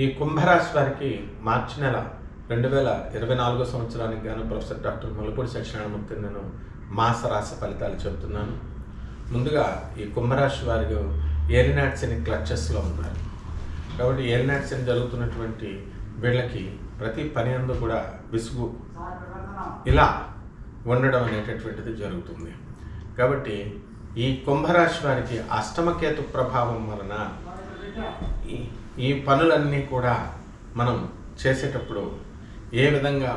ఈ కుంభరాశి వారికి మార్చి నెల 2024 సంవత్సరానికి గాను ప్రొఫెసర్ డాక్టర్ ముల్లపూడి సత్యనారాయణమూర్తి నేను మాస రాశి ఫలితాలు చెబుతున్నాను. ముందుగా ఈ కుంభరాశి వారికి ఏలినాటి శని క్లచెస్లో ఉన్నారు కాబట్టి ఏలినాటి శని జరుగుతున్నటువంటి వీళ్ళకి ప్రతి పని అందు కూడా విసుగు ఇలా ఉండడం అనేటటువంటిది జరుగుతుంది. కాబట్టి ఈ కుంభరాశి వారికి అష్టమకేతు ప్రభావం వలన ఈ పనులన్నీ కూడా మనం చేసేటప్పుడు ఏ విధంగా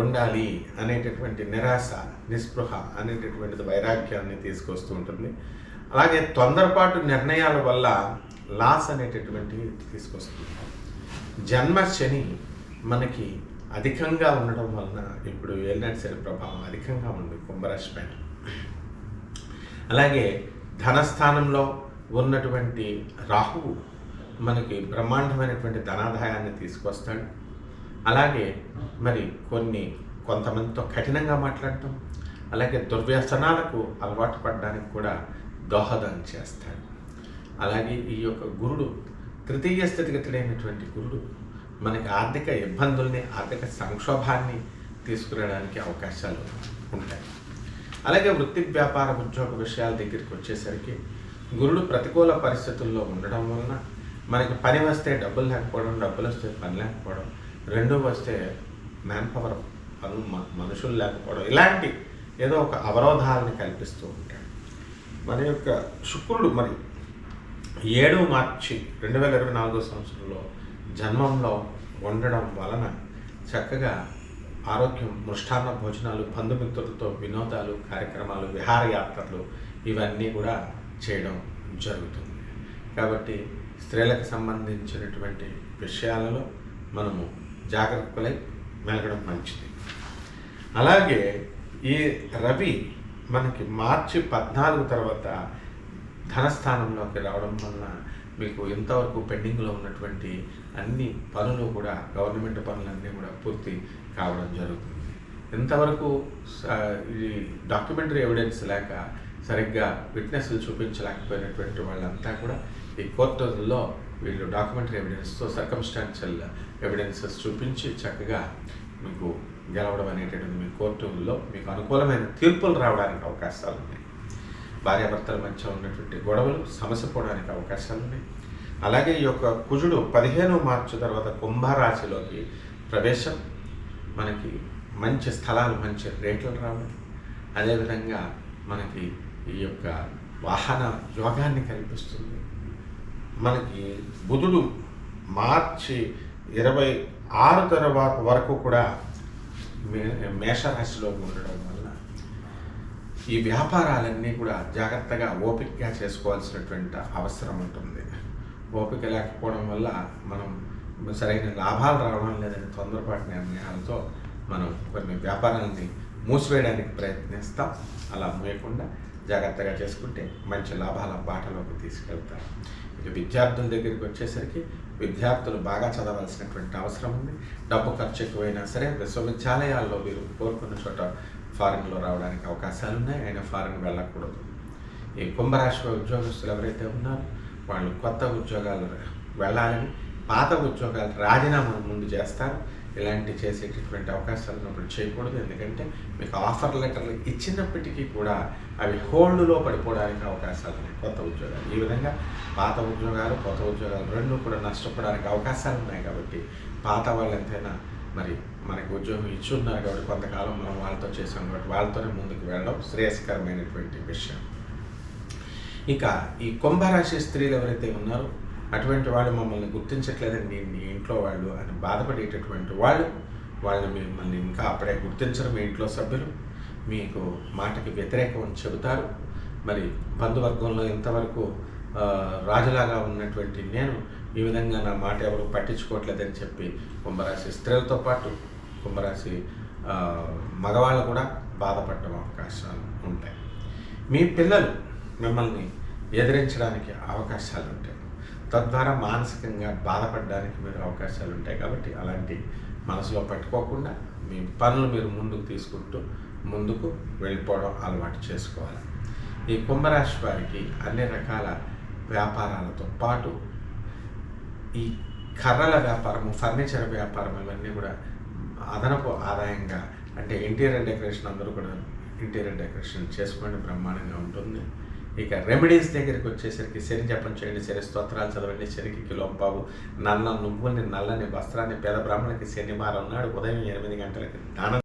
ఉండాలి అనేటటువంటి నిరాశ, నిస్పృహ అనేటటువంటిది వైరాగ్యాన్ని తీసుకొస్తూ ఉంటుంది. అలాగే తొందరపాటు నిర్ణయాల వల్ల లాస్ అనేటటువంటివి తీసుకొస్తుంది. జన్మ శని మనకి అధికంగా ఉండడం వలన ఇప్పుడు ఏలినాటి శని ప్రభావం అధికంగా ఉంది కుంభరాశి పైన. అలాగే ధనస్థానంలో ఉన్నటువంటి రాహువు మనకి బ్రహ్మాండమైనటువంటి ధనాదాయాన్ని తీసుకొస్తాడు. అలాగే మరి కొంతమందితో కఠినంగా మాట్లాడటం, అలాగే దుర్వ్యసనాలకు అలవాటు పడడానికి కూడా దోహదం చేస్తాడు. అలాగే ఈ యొక్క గురుడు తృతీయ స్థితిగతుడైనటువంటి గురుడు మనకి ఆర్థిక ఇబ్బందుల్ని, ఆర్థిక సంక్షోభాన్ని తీసుకురావడానికి అవకాశాలు ఉంటాయి. అలాగే వృత్తి, వ్యాపార, ఉద్యోగ విషయాల దగ్గరికి వచ్చేసరికి గురుడు ప్రతికూల పరిస్థితుల్లో ఉండడం వలన మనకి పని వస్తే డబ్బులు లేకపోవడం, డబ్బులు వస్తే పని లేకపోవడం, రెండూ వస్తే మ్యాన్ పవర్ మనుషులు లేకపోవడం, ఇలాంటి ఏదో ఒక అవరోధాలని కల్పిస్తూ ఉంటాడు. మన యొక్క శుక్రుడు మరి 7 మార్చి 2024 సంవత్సరంలో జన్మంలో ఉండడం వలన చక్కగా ఆరోగ్యం, మృష్టాన్న భోజనాలు, బంధుమిత్రులతో వినోదాలు, కార్యక్రమాలు, విహారయాత్రలు ఇవన్నీ కూడా చేయడం జరుగుతుంది. కాబట్టి స్త్రీలకు సంబంధించినటువంటి విషయాలలో మనము జాగ్రత్తలై మెలగడం మంచిది. అలాగే ఈ రవి మనకి మార్చి 14 తర్వాత ధనస్థానంలోకి రావడం వలన మీకు ఇంతవరకు పెండింగ్లో ఉన్నటువంటి అన్ని పనులు కూడా, గవర్నమెంట్ పనులన్నీ కూడా పూర్తి కావడం జరుగుతుంది. ఇంతవరకు ఈ డాక్యుమెంటరీ ఎవిడెన్స్ లేక సరిగ్గా విట్నెస్లు చూపించలేకపోయినటువంటి వాళ్ళంతా కూడా ఈ కోర్టుల్లో వీళ్ళు డాక్యుమెంటరీ ఎవిడెన్స్తో, సర్కమ్స్టాన్షియల్ ఎవిడెన్సెస్ చూపించి చక్కగా మీకు గెలవడం అనేటటువంటి మీ కోర్టుల్లో మీకు అనుకూలమైన తీర్పులు రావడానికి అవకాశాలు ఉన్నాయి. భార్యాభర్తల మధ్య ఉన్నటువంటి గొడవలు సమసిపోవడానికి అవకాశాలు ఉన్నాయి. అలాగే ఈ యొక్క కుజుడు 15 మార్చి తర్వాత కుంభరాశిలోకి ప్రవేశం మనకి మంచి స్థలాలు, మంచి రేట్లు రావడం, అదేవిధంగా మనకి ఈ యొక్క వాహన యోగాన్ని కల్పిస్తుంది. మనకి బుధుడు మార్చి 26 తర్వాత వరకు కూడా మేషరాశిలో ఉండడం వల్ల ఈ వ్యాపారాలన్నీ కూడా జాగ్రత్తగా ఓపికగా చేసుకోవాల్సినటువంటి అవసరం ఉంటుంది. ఓపిక లేకపోవడం వల్ల మనం సరైన లాభాలు రావడం లేదని తొందరపాటు నిర్ణయాలతో మనం కొన్ని వ్యాపారాలని మూసివేయడానికి ప్రయత్నిస్తాం. అలా మూయకుండా జాగ్రత్తగా చేసుకుంటే మంచి లాభాల బాటలోకి తీసుకెళ్తారు. ఇక విద్యార్థుల దగ్గరికి వచ్చేసరికి విద్యార్థులు బాగా చదవాల్సినటువంటి అవసరం ఉంది. డబ్బు ఖర్చు ఎక్కువైనా సరే విశ్వవిద్యాలయాల్లో వీరు కోరుకున్న చోట ఫారిన్లో రావడానికి అవకాశాలు ఉన్నాయి. అయినా ఫారిన్ వెళ్ళకూడదు. ఈ కుంభరాశి ఉద్యోగస్తులు ఎవరైతే ఉన్నారో వాళ్ళు కొత్త ఉద్యోగాలు వెళ్ళాలని, పాత ఉద్యోగాలు రాజీనామా ముందు చేస్తారు. ఇలాంటి చేసేటటువంటి అవకాశాలు ఉన్నప్పుడు చేయకూడదు. ఎందుకంటే మీకు ఆఫర్ లెటర్లు ఇచ్చినప్పటికీ కూడా అవి హోల్డ్లో పడిపోవడానికి అవకాశాలు ఉన్నాయి కొత్త ఉద్యోగాలు. ఈ విధంగా పాత ఉద్యోగాలు, కొత్త ఉద్యోగాలు రెండు కూడా నష్టపోవడానికి అవకాశాలు ఉన్నాయి. కాబట్టి పాత వాళ్ళు ఎంతైనా మరి మనకి ఉద్యోగం ఇచ్చి ఉన్నారు కాబట్టి కొంతకాలం మనం వాళ్ళతో చేసాం కాబట్టి వాళ్ళతోనే ముందుకు వెళ్ళడం శ్రేయస్కరమైనటువంటి విషయం. ఇక ఈ కుంభరాశి స్త్రీలు ఎవరైతే ఉన్నారో అటువంటి వాళ్ళు మమ్మల్ని గుర్తించట్లేదండి మీ ఇంట్లో వాళ్ళు అని బాధపడేటటువంటి వాళ్ళు మిమ్మల్ని ఇంకా అప్పుడే గుర్తించరు. మీ ఇంట్లో సభ్యులు మీకు మాటకి వ్యతిరేకం అని చెబుతారు. మరి బంధువర్గంలో ఇంతవరకు రాజులాగా ఉన్నటువంటి నేను ఈ విధంగా నా మాట ఎవరు పట్టించుకోవట్లేదని చెప్పి కుంభరాశి స్త్రీలతో పాటు కుంభరాశి మగవాళ్ళు కూడా బాధపడడం అవకాశాలు ఉంటాయి. మీ పిల్లలు మిమ్మల్ని ఎదిరించడానికి అవకాశాలు ఉంటాయి. తద్వారా మానసికంగా బాధపడడానికి మీరు అవకాశాలు ఉంటాయి. కాబట్టి అలాంటి మనసులో పెట్టుకోకుండా మీ పనులు మీరు ముందుకు తీసుకుంటూ ముందుకు వెళ్ళిపోవడం అలవాటు చేసుకోవాలి. ఈ కుంభరాశి వారికి అన్ని రకాల వ్యాపారాలతో పాటు ఈ కర్రల వ్యాపారము, ఫర్నిచర్ వ్యాపారం ఇవన్నీ కూడా అదనపు ఆదాయంగా, అంటే ఇంటీరియర్ డెకరేషన్ అందరూ కూడా ఇంటీరియర్ డెకరేషన్ చేసుకోండి, బ్రహ్మాండంగా ఉంటుంది. ఇక రెమెడీస్ దగ్గరికి వచ్చేసరికి శని జపం చేయండి, శని స్తోత్రాలు చదవండి, శనికి కిలోంపావు నల్ల నువ్వుల్ని, నల్లని వస్త్రాన్ని పేద బ్రాహ్మణులకి శనివారం నాడు ఉదయం 8 గంటలకి దానం